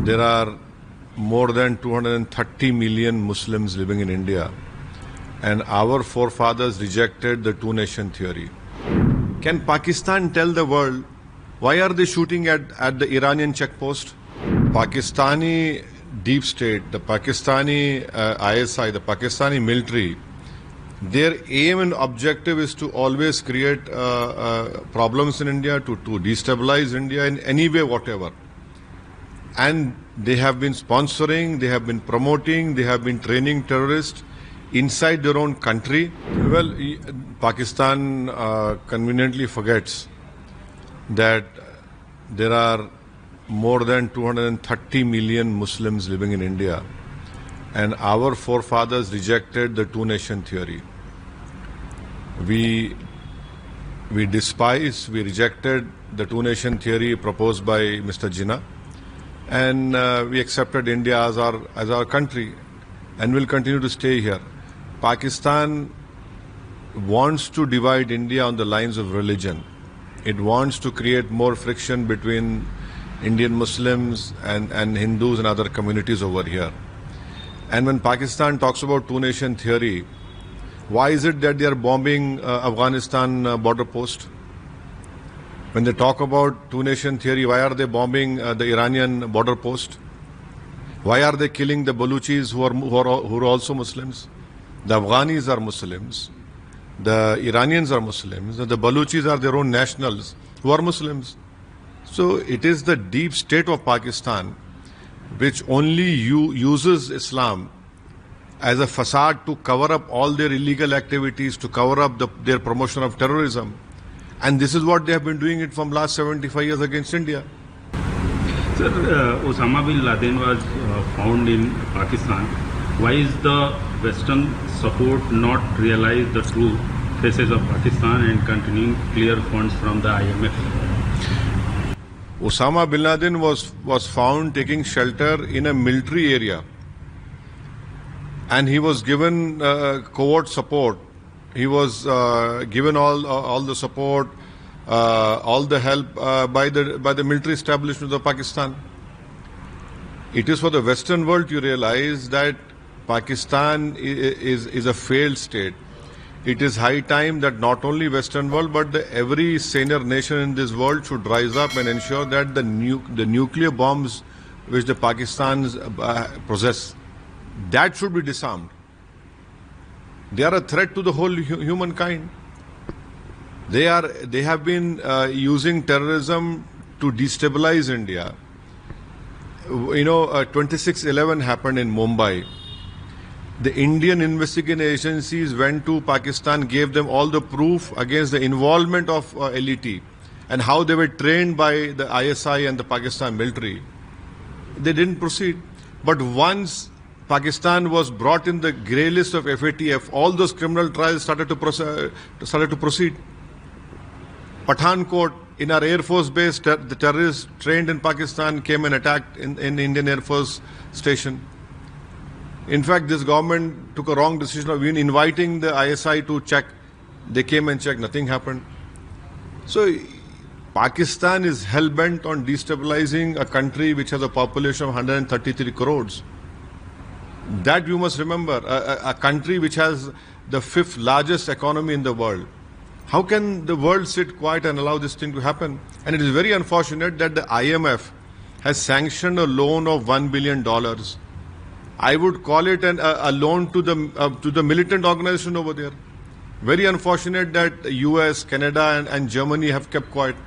there are more than 230 million Muslims living in India, and our forefathers rejected the two-nation theory. Can Pakistan tell the world why are they shooting at the Iranian checkpost? Pakistani deep state, the Pakistani ISI, the Pakistani military, their aim and objective is to always create problems in India, to destabilize India in any way, whatever. And they have been sponsoring, they have been promoting, they have been training terrorists inside their own country. Well, Pakistan conveniently forgets that there are more than 230 million Muslims living in India, and our forefathers rejected the two-nation theory. We rejected the two-nation theory proposed by Mr. Jinnah, and we accepted India as our country, and will continue to stay here. Pakistan wants to divide India on the lines of religion. It wants to create more friction between Indian Muslims and Hindus and other communities over here. And when Pakistan talks about two-nation theory, why is it that they are bombing Afghanistan border post? When they talk about two-nation theory, why are they bombing the Iranian border post? Why are they killing the Baluchis who are also Muslims? The Afghanis are Muslims. The Iranians are Muslims. The Baluchis are their own nationals who are Muslims. So it is the deep state of Pakistan which only uses Islam as a facade to cover up all their illegal activities, to cover up their promotion of terrorism. And this is what they have been doing it from last 75 years against India. Sir, Osama bin Laden was found in Pakistan. Why is the Western support not realize the true faces of Pakistan and continuing clear funds from the IMF? Osama bin Laden was found taking shelter in a military area, and he was given covert support. He was given all the support, all the help by the military establishment of Pakistan. It is for the Western world to realize that Pakistan is a failed state. It is high time that not only Western world but every senior nation in this world should rise up and ensure that the nuclear bombs which the Pakistans possess, that should be disarmed. They are a threat to the whole humankind. They have been using terrorism to destabilize India. 26/11 happened in Mumbai. The Indian investigating agencies went to Pakistan, gave them all the proof against the involvement of LET and how they were trained by the ISI and the Pakistan military. They didn't proceed. But once Pakistan was brought in the grey list of FATF, all those criminal trials started to proceed. Pathankot, in our Air Force base, the terrorists trained in Pakistan came and attacked in Indian Air Force station. In fact, this government took a wrong decision of even inviting the ISI to check. They came and checked, nothing happened. So Pakistan is hell-bent on destabilizing a country which has a population of 133 crores. That you must remember, a country which has the 5th largest economy in the world. How can the world sit quiet and allow this thing to happen? And it is very unfortunate that the IMF has sanctioned a loan of $1 billion. I would call it a loan to the militant organization over there. Very unfortunate that the US, Canada and Germany have kept quiet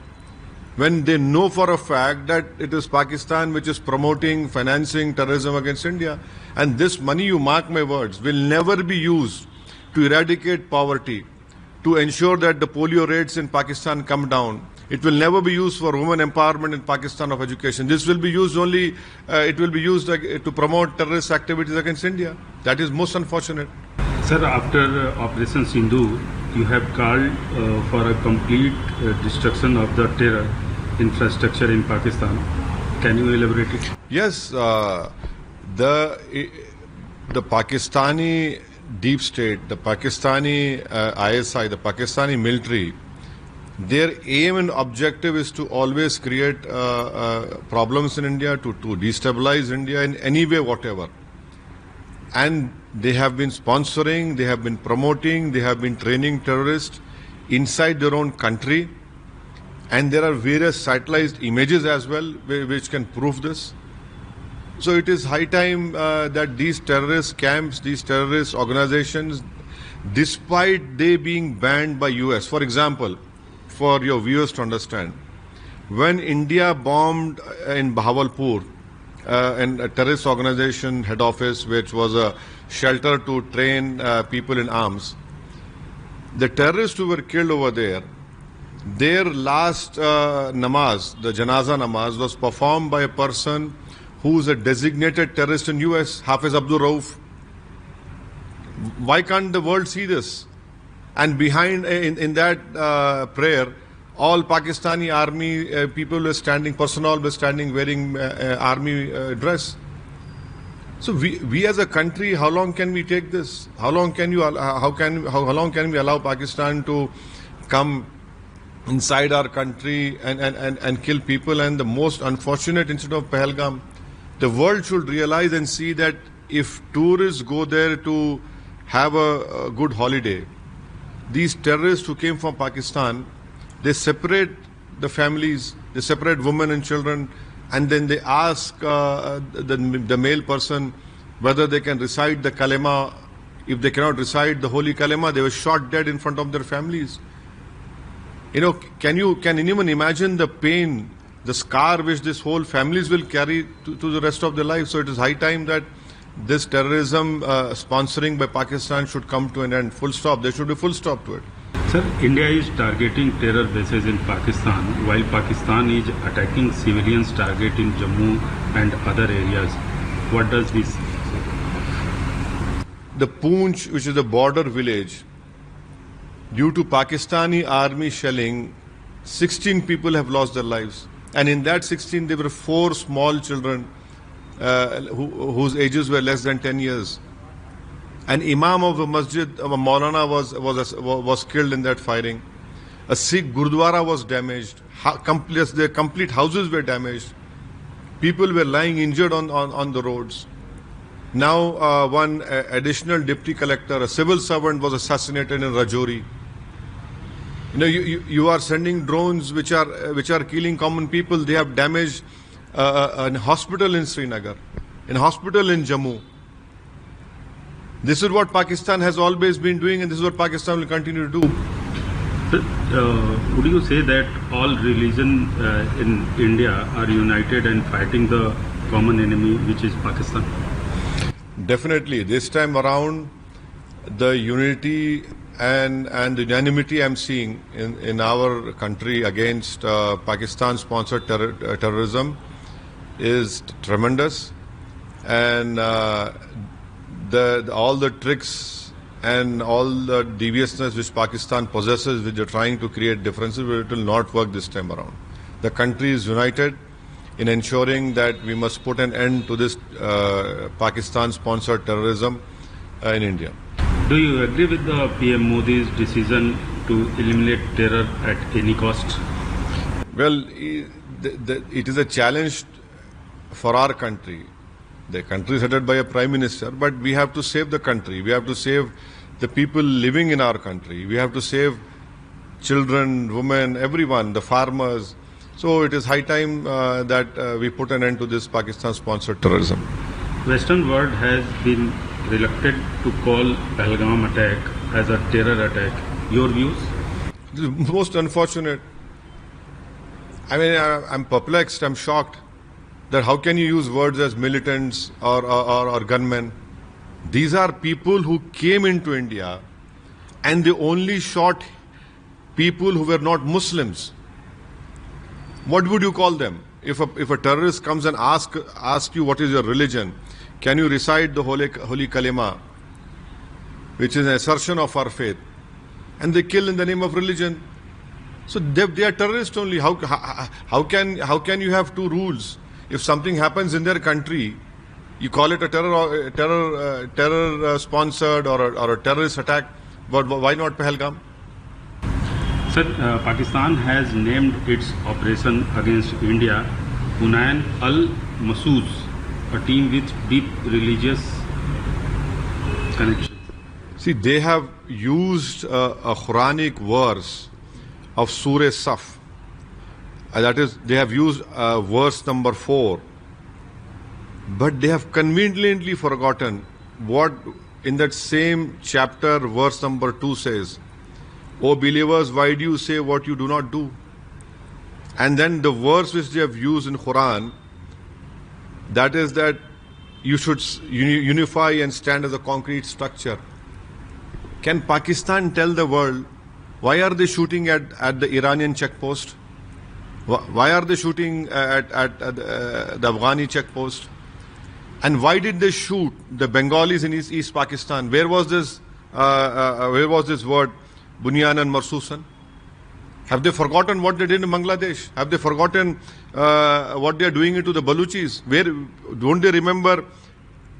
when they know for a fact that it is Pakistan which is promoting, financing terrorism against India. And this money, you mark my words, will never be used to eradicate poverty, to ensure that the polio rates in Pakistan come down. It will never be used for women empowerment in Pakistan of education. This will be used only, it will be used to promote terrorist activities against India. That is most unfortunate. Sir, after Operation Sindhu, you have called for a complete destruction of the terror infrastructure in Pakistan. Can you elaborate it? Yes, the Pakistani deep state, the Pakistani ISI, the Pakistani military, Their aim and objective is to always create problems in India, to destabilize India in any way, whatever. And they have been sponsoring, they have been promoting, they have been training terrorists inside their own country. And there are various satellite images as well which can prove this. So it is high time that these terrorist camps, these terrorist organizations, despite they being banned by US, for example, for your viewers to understand, when India bombed in Bahawalpur, and a terrorist organization head office, which was a shelter to train people in arms, the terrorists who were killed over there, their last namaz, the janaza namaz, was performed by a person who is a designated terrorist in US, Hafiz Abdul Rauf. Why can't the world see this? And behind in that prayer, all Pakistani army people were standing, personnel were standing wearing army dress. So we as a country, how long can we take this? How long can we allow Pakistan to come inside our country and kill people? And the most unfortunate incident of Pahalgam, the world should realize and see that if tourists go there to have a good holiday, these terrorists who came from Pakistan, they separate the families, they separate women and children, and then they ask the male person whether they can recite the kalema. If they cannot recite the holy kalema, they were shot dead in front of their families. You know, can anyone imagine the pain, the scar which this whole families will carry to the rest of their life? So it is high time that this terrorism sponsoring by Pakistan should come to an end. Full stop. There should be full stop to it. Sir, India is targeting terror bases in Pakistan, while Pakistan is attacking civilians target in Jammu and other areas. What does this say? The Poonch, which is a border village, due to Pakistani army shelling, 16 people have lost their lives. And in that 16, there were 4 small children whose ages were less than 10 years. An imam of a masjid, a Maulana, was killed in that firing. A Sikh Gurdwara was damaged. Their complete houses were damaged. People were lying injured on the roads. Now, one additional deputy collector, a civil servant, was assassinated in Rajouri. You know, you are sending drones which are killing common people. They have damaged a hospital in Srinagar, a hospital in Jammu. This is what Pakistan has always been doing, and this is what Pakistan will continue to do. Would you say that all religion in India are united and fighting the common enemy, which is Pakistan? Definitely. This time around, the unity and the unanimity I'm seeing in our country against Pakistan-sponsored terrorism is tremendous. And all the tricks and all the deviousness which Pakistan possesses, which are trying to create differences, it will not work this time around. The country is united in ensuring that we must put an end to this Pakistan-sponsored terrorism in India. Do you agree with the PM Modi's decision to eliminate terror at any cost? Well, it is a challenge for our country. The country is headed by a prime minister, but we have to save the country. We have to save the people living in our country. We have to save children, women, everyone, the farmers. So it is high time that we put an end to this Pakistan-sponsored terrorism. Western world has been reluctant to call Pahalgam attack as a terror attack. Your views? This is most unfortunate. I mean, I'm perplexed, I'm shocked that how can you use words as militants or gunmen? These are people who came into India and they only shot people who were not Muslims. What would you call them? If a terrorist comes and asks you what is your religion, can you recite the holy kalima, which is an assertion of our faith, and they kill in the name of religion? So they are terrorists only. How can you have two rules? If something happens in their country, you call it a terror sponsored or a terrorist attack, but why not Pahalgam? Sir, Pakistan has named its operation against India Hunayn al-Massouz, a team with deep religious connections. See, they have used a Quranic verse of Surah Saf. That is, they have used verse number 4. But they have conveniently forgotten what in that same chapter, verse number 2 says, "O believers, why do you say what you do not do?" And then the verse which they have used in Quran, that is that you should unify and stand as a concrete structure. Can Pakistan tell the world why are they shooting at the Iranian checkpost? Why are they shooting at the Afghani checkpost? And why did they shoot the Bengalis in East Pakistan? Where was this word, Bunyan and Marsusan? Have they forgotten what they did in Bangladesh? Have they forgotten what they are doing to the Baluchis? Don't they remember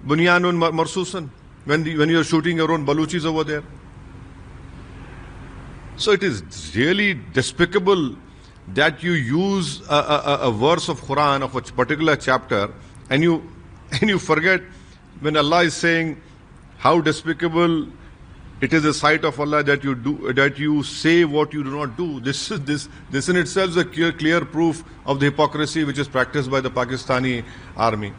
Bunyan and Marsusan when you are shooting your own Baluchis over there? So it is really despicable that you use a verse of Quran of a particular chapter and you forget when Allah is saying how despicable it is the sight of Allah that you say what you do not do. This in itself is a clear proof of the hypocrisy which is practiced by the Pakistani army.